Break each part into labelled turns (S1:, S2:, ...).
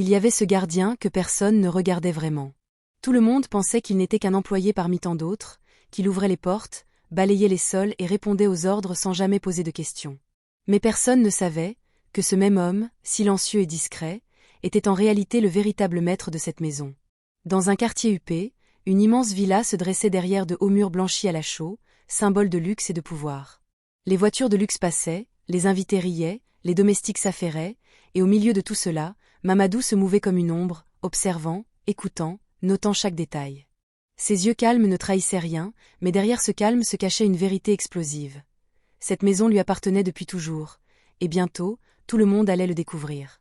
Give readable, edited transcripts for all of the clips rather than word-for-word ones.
S1: Il y avait ce gardien que personne ne regardait vraiment. Tout le monde pensait qu'il n'était qu'un employé parmi tant d'autres, qu'il ouvrait les portes, balayait les sols et répondait aux ordres sans jamais poser de questions. Mais personne ne savait que ce même homme, silencieux et discret, était en réalité le véritable maître de cette maison. Dans un quartier huppé, une immense villa se dressait derrière de hauts murs blanchis à la chaux, symbole de luxe et de pouvoir. Les voitures de luxe passaient, les invités riaient, les domestiques s'affairaient, et au milieu de tout cela, Mamadou se mouvait comme une ombre, observant, écoutant, notant chaque détail. Ses yeux calmes ne trahissaient rien, mais derrière ce calme se cachait une vérité explosive. Cette maison lui appartenait depuis toujours, et bientôt, tout le monde allait le découvrir.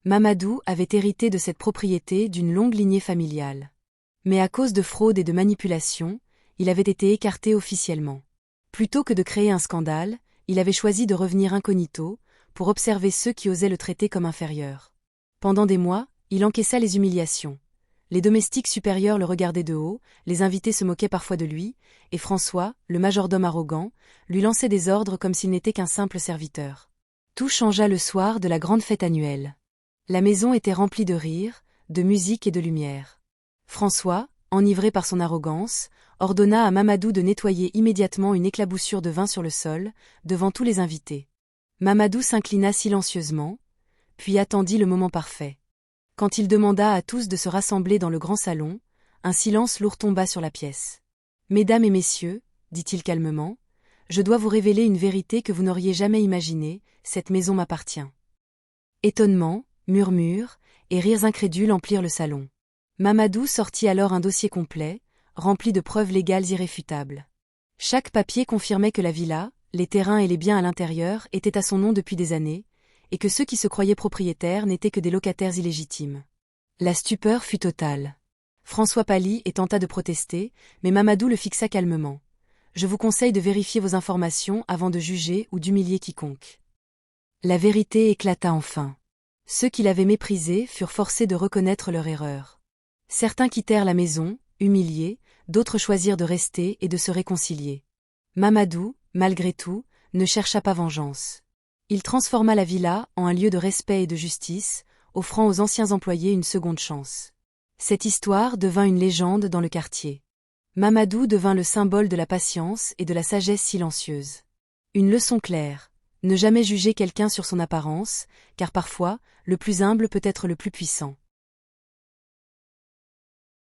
S1: Mamadou avait hérité de cette propriété d'une longue lignée familiale. Mais à cause de fraude et de manipulation, il avait été écarté officiellement. Plutôt que de créer un scandale, il avait choisi de revenir incognito, pour observer ceux qui osaient le traiter comme inférieur. Pendant des mois, il encaissa les humiliations. Les domestiques supérieurs le regardaient de haut, les invités se moquaient parfois de lui, et François, le majordome arrogant, lui lançait des ordres comme s'il n'était qu'un simple serviteur. Tout changea le soir de la grande fête annuelle. La maison était remplie de rires, de musique et de lumière. François, enivré par son arrogance, ordonna à Mamadou de nettoyer immédiatement une éclaboussure de vin sur le sol, devant tous les invités. Mamadou s'inclina silencieusement, puis attendit le moment parfait. Quand il demanda à tous de se rassembler dans le grand salon, un silence lourd tomba sur la pièce. « Mesdames et messieurs, dit-il calmement, je dois vous révéler une vérité que vous n'auriez jamais imaginée, cette maison m'appartient. » Étonnement, murmures et rires incrédules emplirent le salon. Mamadou sortit alors un dossier complet, rempli de preuves légales irréfutables. Chaque papier confirmait que la villa, les terrains et les biens à l'intérieur étaient à son nom depuis des années, et que ceux qui se croyaient propriétaires n'étaient que des locataires illégitimes. La stupeur fut totale. François pâlit et tenta de protester, mais Mamadou le fixa calmement. « Je vous conseille de vérifier vos informations avant de juger ou d'humilier quiconque. » La vérité éclata enfin. Ceux qui l'avaient méprisé furent forcés de reconnaître leur erreur. Certains quittèrent la maison, humiliés, d'autres choisirent de rester et de se réconcilier. Mamadou, malgré tout, ne chercha pas vengeance. Il transforma la villa en un lieu de respect et de justice, offrant aux anciens employés une seconde chance. Cette histoire devint une légende dans le quartier. Mamadou devint le symbole de la patience et de la sagesse silencieuse. Une leçon claire, ne jamais juger quelqu'un sur son apparence, car parfois, le plus humble peut être le plus puissant.